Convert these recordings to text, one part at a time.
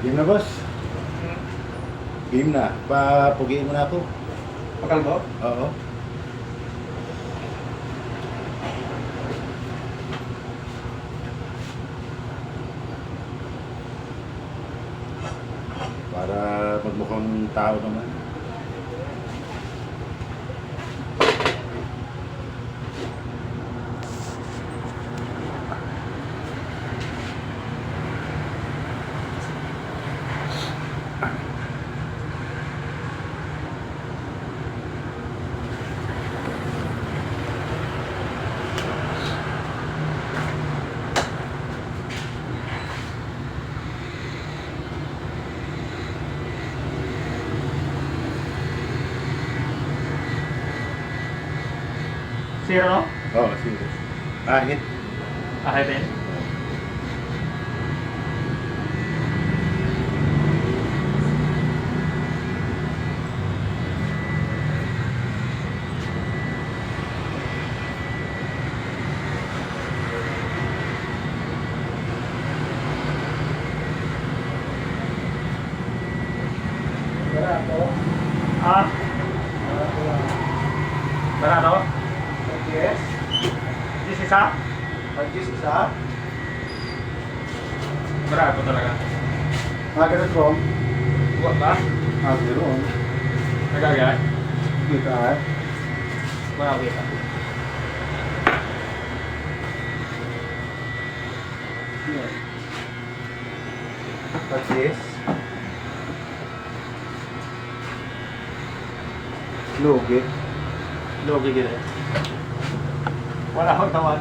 Game na, boss. Game na. Papugiin mo na ako. Pakalbo? Oo. Para magmukhang tao naman. Zero, no? Oo, sige. Ahit. Ahit din. Ah? Barato? Yes. This isa? Pag-gis isa. Barato talaga. Ganun po. Buwan ba? Ganun. Nagagay? Kita eh. Wala ko kita. Pag-gis. Lugi. Logi gila. Wala akong tawan.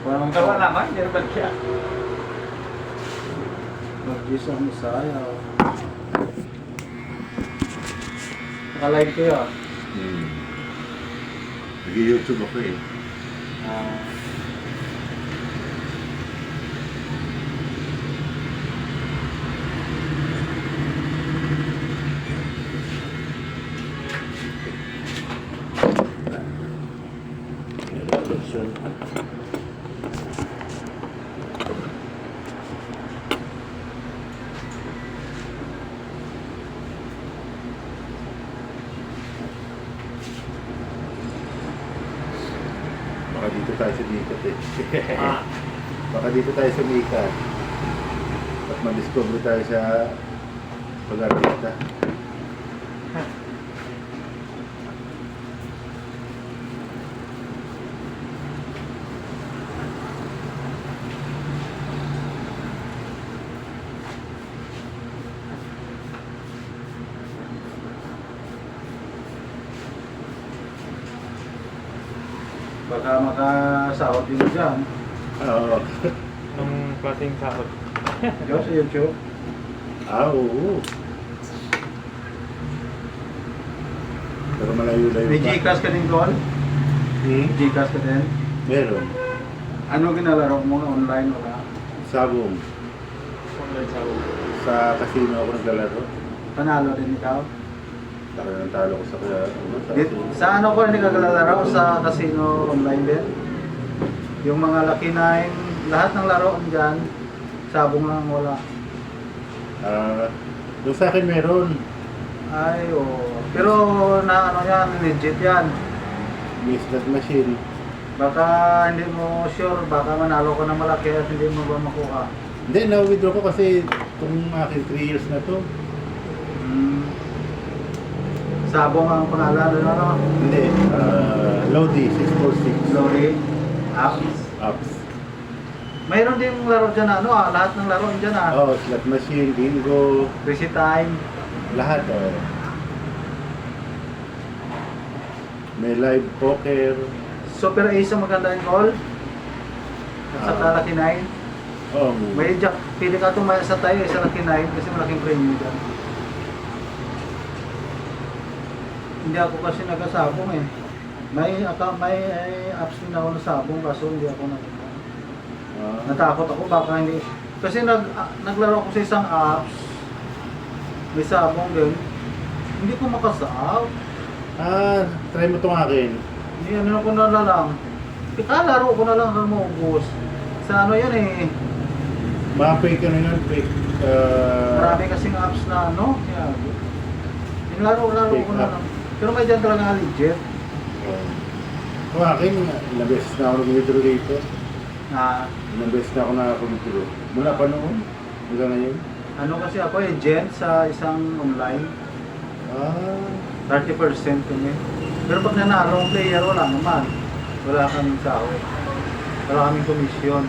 Wala Ang tawan naman, hindi naman siya. Pag-gis ang Misaya. Nakalive ko yun. Nag-YouTube ako eh. Revolution. Baka dito tayo sumikat eh. Ah. Baka dito tayo sumikat. At ma-discover tayo sa pag-artista. Baka makasahod din dyan. Oo. Nung klaseng sahod. Diyo sa YouTube. Oo. Pero malayo-layo May Gcash ka din doon? Gcash ka din? Meron. Ano ginalaro mo online wala? Sabong. Online sahod. Sa casino ako naglalaro. Panalo din ikaw? Talagang talo ko sa sa casino. Sa ano ko hindi ka lalaro sa casino online din? Yung mga Lucky 9, lahat ng laro dyan, sabong lang wala. Yung sa akin meron. Ay, oo. Pero na ano yan, legit yan. Miss that machine. Baka hindi mo sure, baka manalo ka na malaki at hindi mo ba makuha. Hindi, na-withdraw ko kasi itong aking 3 years na to. Sabong ang pangalan, ano? Hindi. Lodi 646. Glory, apps. Apps. Mayroon din laro dyan, ano lahat ng laro dyan Oh, slot machine, bingo, Crazy time. lahat. May live poker. Super Ace ang maganda yung call. At sa Lucky 9. Oh, May jack, pili ka tumaya sa tayo sa Lucky 9 kasi malaking premium dyan. Hindi ako kasi nagasabong eh. May apps din ako na sabong kaso hindi ako natakot ako baka hindi. Kasi naglaro ako sa isang apps. May sabong din. Hindi ko makasab. Try mo itong akin. Hindi ano ko na lang. Laro ko na lang hanggang maubos. Sa ano yan eh. Mga fake ano yun, fake, Marami kasing apps na ano, kaya yung laro-laro Fake ko na app. lang. Pero may dyan talaga legit Kung akin, ilang beses na ako nag-withdraw dito. na Ilang beses na ako nakapag-withdraw. Mula pa noon, hanggang ngayon. ano kasi ako agent sa isang online, Ah, 30% kami. Pero pag nanalo ang player, wala naman. Wala kaming sahod. Wala kaming komisyon.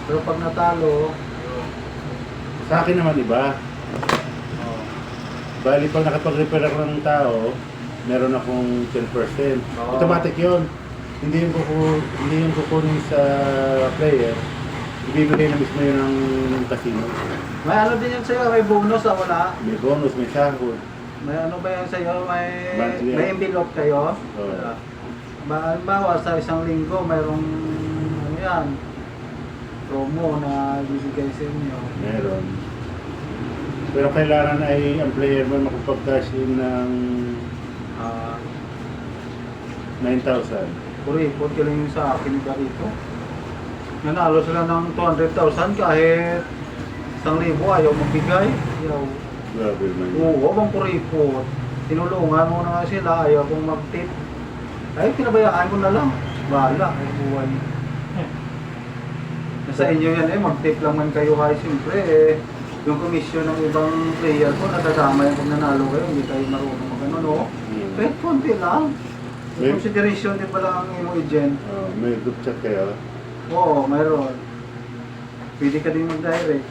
Pero pag natalo, Sa akin naman iba. oh, Bali, pag nakapag-repair ako ng tao, meron akong 10%. Oo. Automatic yun. Hindi yung kukunin sa player. Ibibigay na mismo yun ng casino. may ano din yan sa'yo, may bonus ah, wala. May bonus, may sahod. May ano ba yan sa'yo, Monthly. may envelope kayo. Oo. Wala. Halimbawa sa isang linggo, mayroong ano yan, promo na bibigay sa inyo. Meron. Pero kailangan ay ang player mo makapag-cash in ng Ah, 9,000. kuripot ka lang yung sa akin ba rito. Nanalo sila ng 200,000 kahit 1,000 ayaw magbigay. Ayaw. Grabe man. Oo, bang kuripot. Tinulungan mo na nga sila, ayaw kong mag-tip. Ay, pinabayaan ko na lang. Bahala, ay buhay. Nasa inyo yan eh, mag-tip lang man kayo kahit siyempre eh. Yung komisyon ng ibang player ko, nadadamay kung nanalo kayo, hindi kayo marunong mag-ano, no? Kahit konti lang. May- Consideration din pala ang imo agent. May group chat kayo. Oo, mayroon. Pwede ka din mag-direct.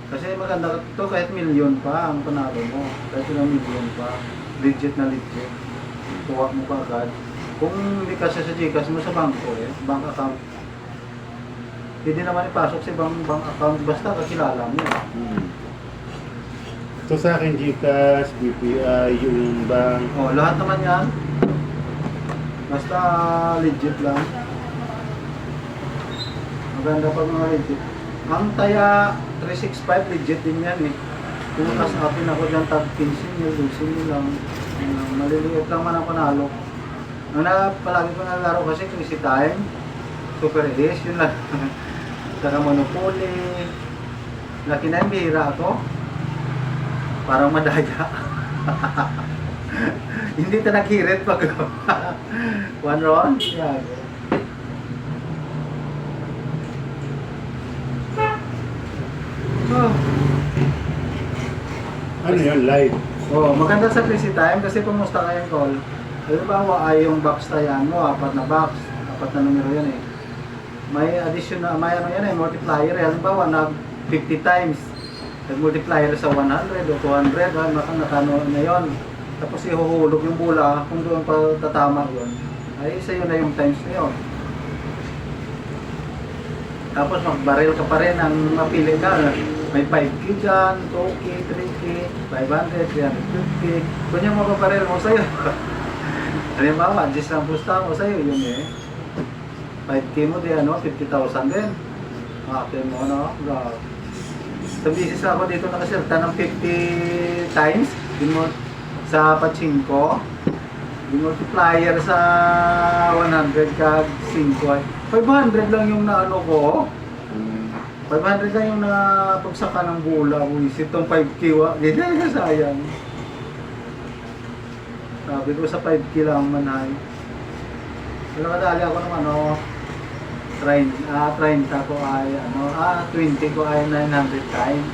Kasi maganda to kahit milyon pa ang panalo mo. Kahit ilang milyon pa. Legit na legit. Tuwak mo pa agad. Kung hindi kasi sa Gcash mo sa bangko eh, bank account. Pwede naman ipasok sa ibang bank account basta kakilala mo. So sa akin, Gcash, BPI, yung bank. Oh, lahat naman yan. Basta legit lang. Maganda pag mga legit. Ang Taya 365 legit din yan eh. Kung kasapin ako dyan tag 15 mil, 12 mil lang. Maliliit lang man ang panalo. Ang palagi ko nalaro kasi Crazy Time, Super Ace, yun lang. Saka Monopoly. Laki na yung bihira ako. Parang madaya. Hindi ta naghirit pag one round. Yeah. Oh. Ano yun? Live. Oh, maganda sa Crazy Time kasi kumusta kayong call. Halimbawa ay yung box tayan mo, 4 na box, 4 na numero yan eh. May addition na, may ano yan eh, multiplier. Halimbawa na 50 times. Nag-multiplier sa 100 o 200, nakano na yun. Tapos ihuhulog yung bula, kung doon pa tatama yun, ay sa'yo na yung times na yun. Tapos magbaril ka pa rin ang mapili ka. May 5K dyan, 2K, 3K, 500, 350. Kung yung mapaparil mo sa'yo. Halimbawa, adjust lang pusta mo sa'yo, yun eh. 5K mo di ano, 50,000 din. Akin mo, no? Bro. Sa bisis ako dito nakaserta ng 50 times. Sa pachinko. Multiplier sa 100 kag 5. 500 lang yung naano ko. 500 lang yung napagsaka ng bula. Buisit tong 5K wa. Hindi na sayang. Sabi ko sa 5K lang manay. Pero kadali ako ng ano, 30 ko ay ano, 20 ko ay 900 times.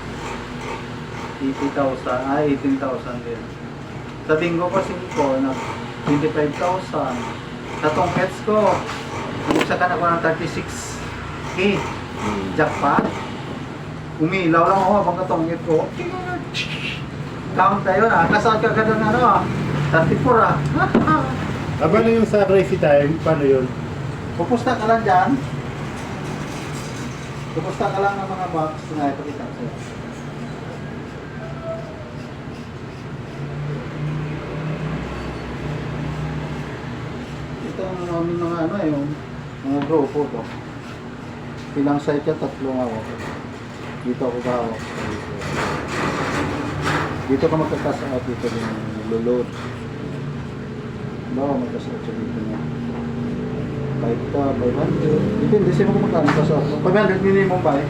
80,000, 18,000 din. Sa bingo ko 5 na 25,000. Sa tongkets ko, nagsakan ako ng 36K. Jackpot. Umilaw lang ako habang katongkit ko. Count tayo na. Kasal ka agad ng ano 34 ah. Paano yung sa Crazy Time? Paano yun? Pupusta ka lang dyan. Pupusta ka lang ng mga box na ipakita ko sa'yo. Ito ang mga ano eh, yung mga grupo to. Ilang site ka? 3 ako. Dito ako bahawak. Dito ka magkakas out, dito din lulod. Bawa magkakas out siya dito niya. 500. Depende sino kung magkano cash out. 500 minimum ba eh?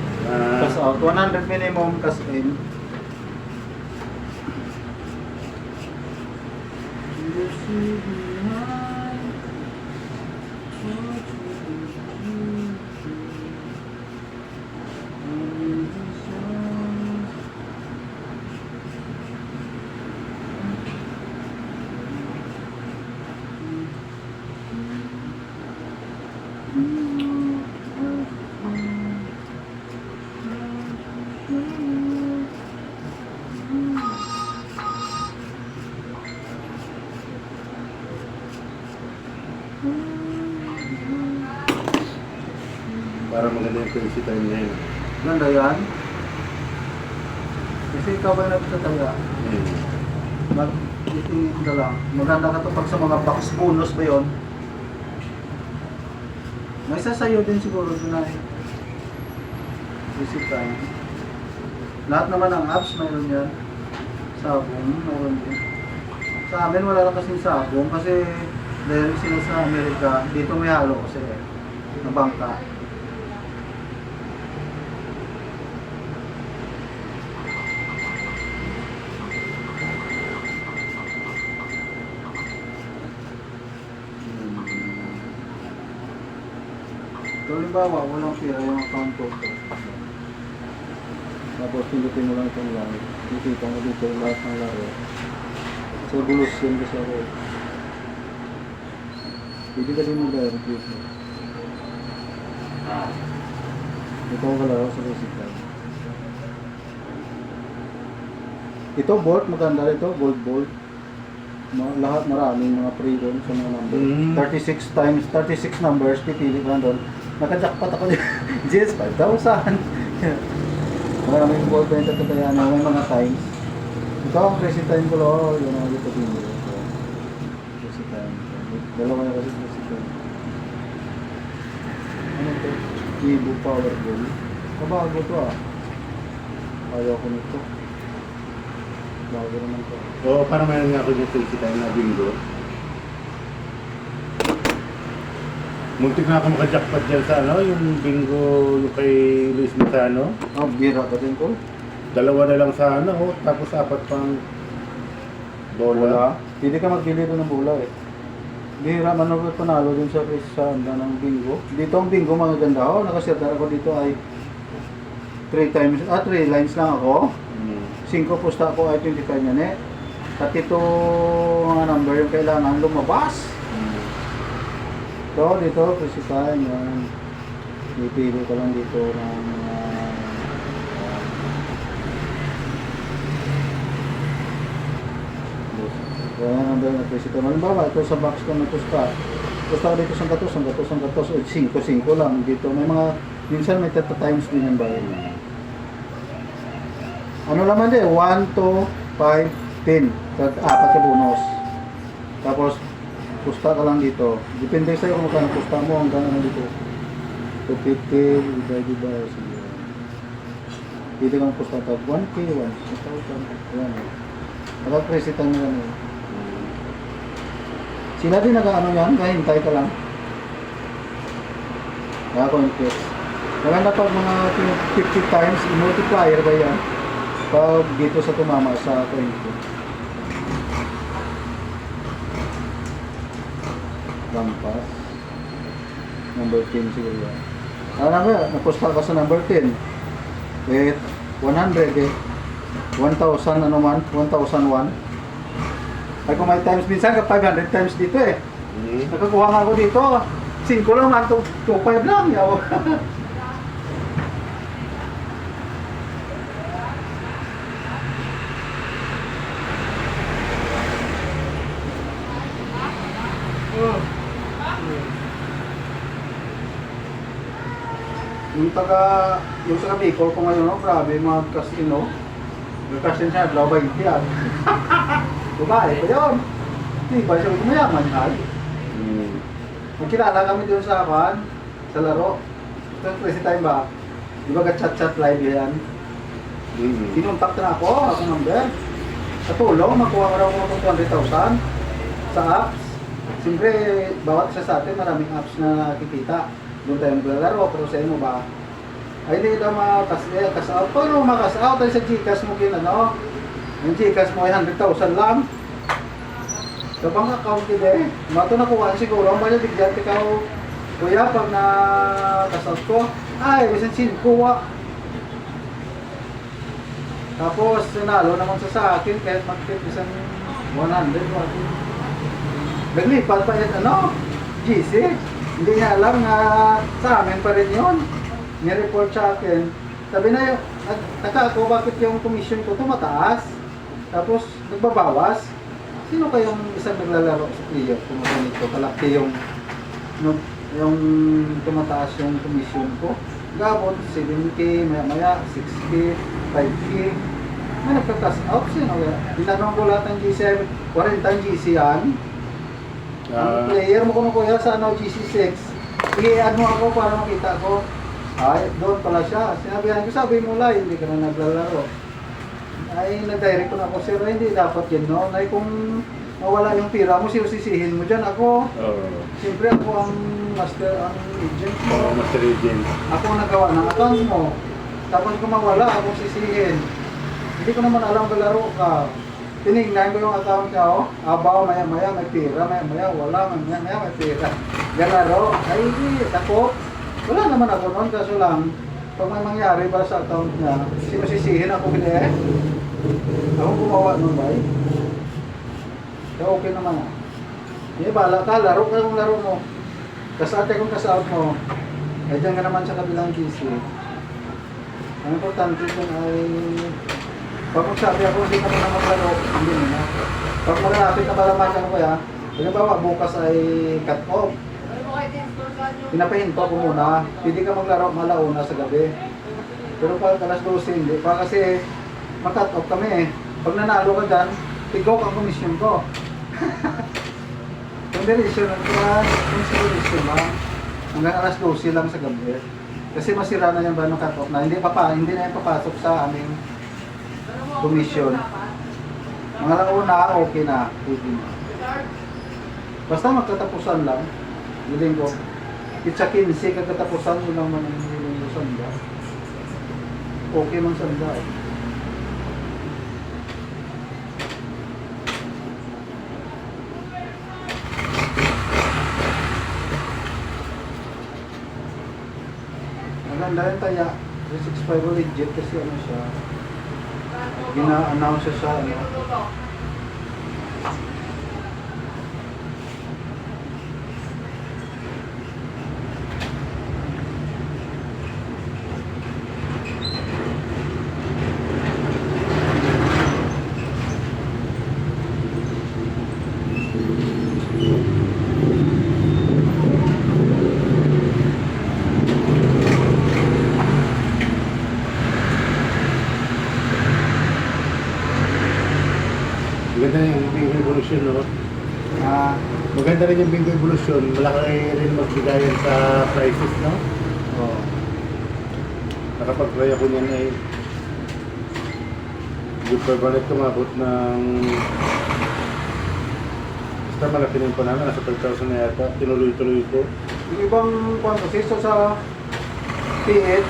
Cash out. 100 minimum cash in. Para maganda yung crazy time niya yun. Ganda yan. Kasi ikaw ba yung nagtataya? Itingin ka lang. Maganda ka to pag sa mga box bonus ba yun? May sasayo din siguro doon na eh. Visit time. Lahat naman ng apps mayroon yan. Sabong, mayroon din. Sa amin wala lang kasing sabong kasi dahil sila sa Amerika, dito may halo kasi na bangka. So, halimbawa, walang pira yung account ko. Tapos, pindutin mo lang itong live. Nakikita mo dito yung lahat ng laro. So, bulos yun kasi ako. Pwede ka din mag-direct dito. Ito ang kalaro sa Rosita. Ito, Bolt. Maganda ito. Bolt. Lahat maraming mga free doon sa mga number. 36 times, 36 numbers. Pipili ka doon. Naka-jackpot ako din. Yes, 5,000. Maraming ball pen at kaya na may mga times. Ito ang crazy time ko lo. Yun ang dito din. Crazy time. Dalawa na kasi crazy time. Ano ito? Evo Powerball. Kabago to ah. Ayaw ko nito. Bago naman to. Oo, parang mayroon nga ako yung crazy time na bingo. Muntik na ako maka-jackpot dyan sa ano, yung bingo yung kay Luis Matano. Oh, bira ka din ko. Dalawa na lang sa ano, oh, tapos 4 pang bola. Hindi ka magbili doon ng bola eh. Bira man ako panalo din sa anda ng bingo. Dito ang bingo mga ganda oh. Nakasirtar ako dito ay 3 lines lang ako. 5 pusta ako ay 25 yan eh. At ito mga number yung kailangan lumabas. So, dito, presitahan yan. Ipili ko lang dito ng kaya number na presitahan. Halimbawa, ito sa box ko na pusta. Pusta ko dito sang gatos. 5 lang dito. May mga, minsan may 30 times din yung bayan. Ano naman din? 1, 2, 5, 10. 4 ka bonus. Tapos, pusta ka lang dito. Depende sa'yo kung magkano pusta mo hanggang ano dito. 250, diba. Sige. Dito kang pusta tag 1K, 1,000. Ayan. Naka-presitan nyo lang yun. Sila din nag-ano yan, kahintay ka lang. Naka-contest. Maganda pag mga 50 times, multiplier ba yan? Pag dito sa tumama sa 20. Lampas. Number 10 siguro yan. Ano nga, napusta ka sa number 10. Eh, 100 eh. 1,000 ano man, 1,001. Ay kung may times, minsan ka 500 times dito eh. Nakakuha nga ako dito. 5 lang man, 2,500 lang. Yaw. Yung taga Bicol ko ngayon, oh, grabe mga casino. Yung casino siya, daw ba yan? Babae pa yun. Hindi ba siya mayaman ay? Magkilala kami doon sa akin, sa laro. Ito yung crazy time ba? Di ba ka-chat-chat live yan? Kinontak na ako number. Sa tulong, makuha ko raw ko 200,000 sa apps. Siyempre, bawat isa sa atin, maraming apps na nakikita. Doon tayo maglalaro, pero sa mo ba? Ay, hindi daw makakas out. Paano makas out? Ay, sa Gcash mo ano? Yung Gcash mo ay 100,000 lang. Sa bank account kide, mato na kuha siguro. Ang bayad bigyan, ikaw, kuya, pag na-cash out ko, ay, bisan sin kuha. Tapos, nanalo naman sa akin, kahit mag-tip isang 100, naglipat pa yun, GC. Hindi niya alam na sa amin pa rin yun. Ni-report sa akin. Sabi na yung, ako, bakit yung commission ko tumataas? Tapos, nagbabawas. Sino kayong isang naglalaro sa player? Kung ganito, kalaki yung tumataas yung commission ko. Gabot, 7K, maya-maya, 6K, 5K. May nagka-cash out sino kaya? Tinanong ko lahat ng GC, 40 GC yan. Ang player mo kung kuya sa GC6. I-add mo ako para makita ko. Ay, doon pala siya. Sinabihan ko, sabi mo lang, hindi ka na naglalaro. Ay, nag-direct ko na ako, sir, hindi dapat yan, no? Ay, kung mawala yung pira mo, sisihin mo dyan. Ako, siyempre ako ang master, ang agent mo. Master agent. Ako ang nagawa ng account mo. Tapos kung mawala, ako sisihin. Hindi ko naman alam kalaro ka. Tinignan ko yung account niya, abaw, maya-maya may pira, maya-maya wala, maya-maya may pira. Galaro, ay, ako. Wala naman ako noon, kaso lang, pag may mangyari ba sa account niya, sinusisihin ako hindi eh. Ako gumawa nun ba eh. So, okay naman ah. Hindi, bala ka, laro ka kung laro mo. Kasate kung kasaot mo, ay dyan ka naman sa kabilang GC. Ang importante kung ay, pag magsabi ako, hindi ka na maglaro, hindi na. Pag malalapit na pala match ako kaya, halimbawa bukas ay cut off. Pinapahinto ko muna, hindi ka maglaro malauna sa gabi. Pero pag alas 12, hindi pa kasi mag-cut off kami eh. Pag nanalo ka dyan, tigaw ang komisyon ko. Consideration lang. Hanggang alas 12 lang sa gabi. Kasi masira na yung ba ng cut off na hindi na yung papasok sa aming komisyon. Mga launa, okay na. Basta magkatapusan lang. Hiling ko. Itsa 15, kagkatapusan mo lang man ang hiling mo sanda. Okay man sanda. Maganda rin taya. 365 legit kasi ano siya. Gina-announce siya sa ano. Maganda rin yung Bingo Evolution, no? Maganda rin yung Bingo Evolution. Malaki rin magbigayan sa prices, no? Oh. Nakapag-try ako niyan ay good for ballet kumabot ng basta malaki na yung panalo. Nasa 5,000 na yata. Tinuloy-tuloy ko. Yung ibang season sa PH,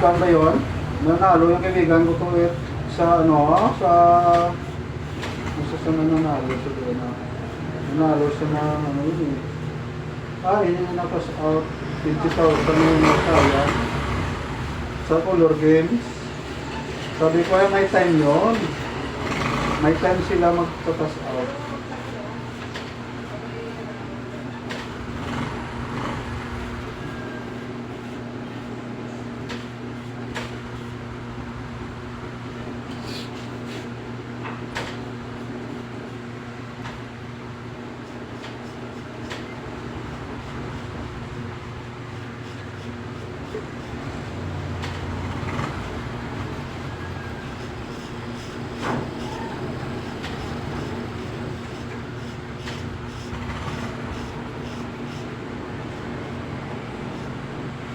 kwan ba yun? Nanalo yung kaibigan ko to sa sa nanalo siya doon na nanalo siya na yun eh. Hindi na napas out 50,000 yung masaya sa color games. Sabi ko ay may time yun. May time sila magpapas out.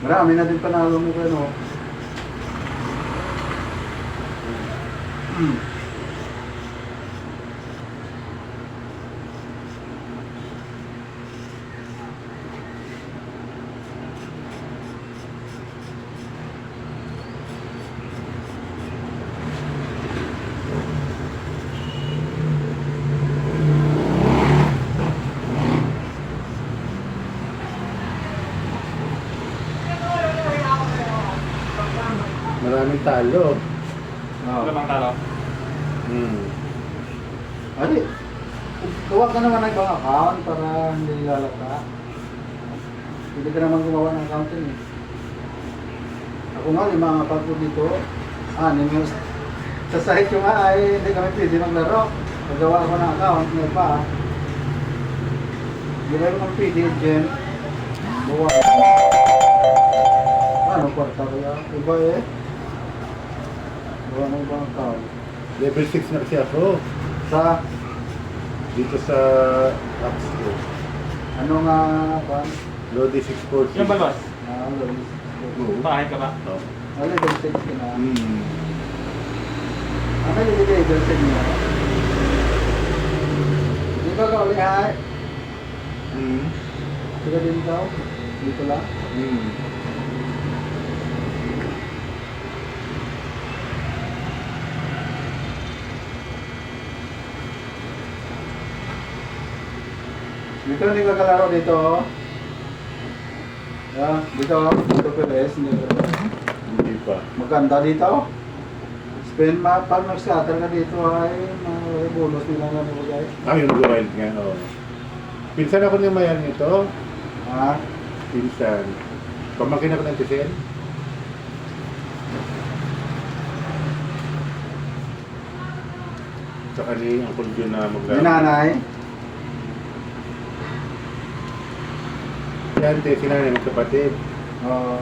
Marami na din panalo mo ano. Maraming talo. Ano bang talo? Hmm. Ali, gawa ka naman ng ibang account para hindi lalata. Hindi ka naman gumawa ng account yun eh. Ako nga, 5 ang account ko dito. 6 yung sa site ko nga ay hindi kami pwede maglaro. Nagawa ako ng account, may pa. Hindi kayo kang pwede, Jen. Buwa. Ano, kwarta kaya? Iba eh. Gawa ng ibang account. Level 6 na kasi ako. Sa, Dito sa apps ko. ano nga, ba? Lodi 646. Yung balbas? Lois. Oo. Bahay ka ba? Oh. Ano yung stage ka na? Hmm. Ano yung level set niya? Di ba ka uli ay? Hmm. Tiga din daw? Dito lang? Hmm. Dito hindi ka kalaro dito. Dito. Dito Perez. Hindi pa. Maganda dito. Spend map. Pag nag-scatter ka dito ay may bonus nila na nilagay. Yung wild nga. Oh. Pinsan ako ni Mayan nito. Ha? Pinsan. Pamangkin ako ng Tisel. Saka ni Uncle Jun na Yung nanay. Yan, te, sinanay magkapatid. Oo.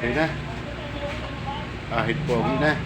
Okay na. Kahit pogi na.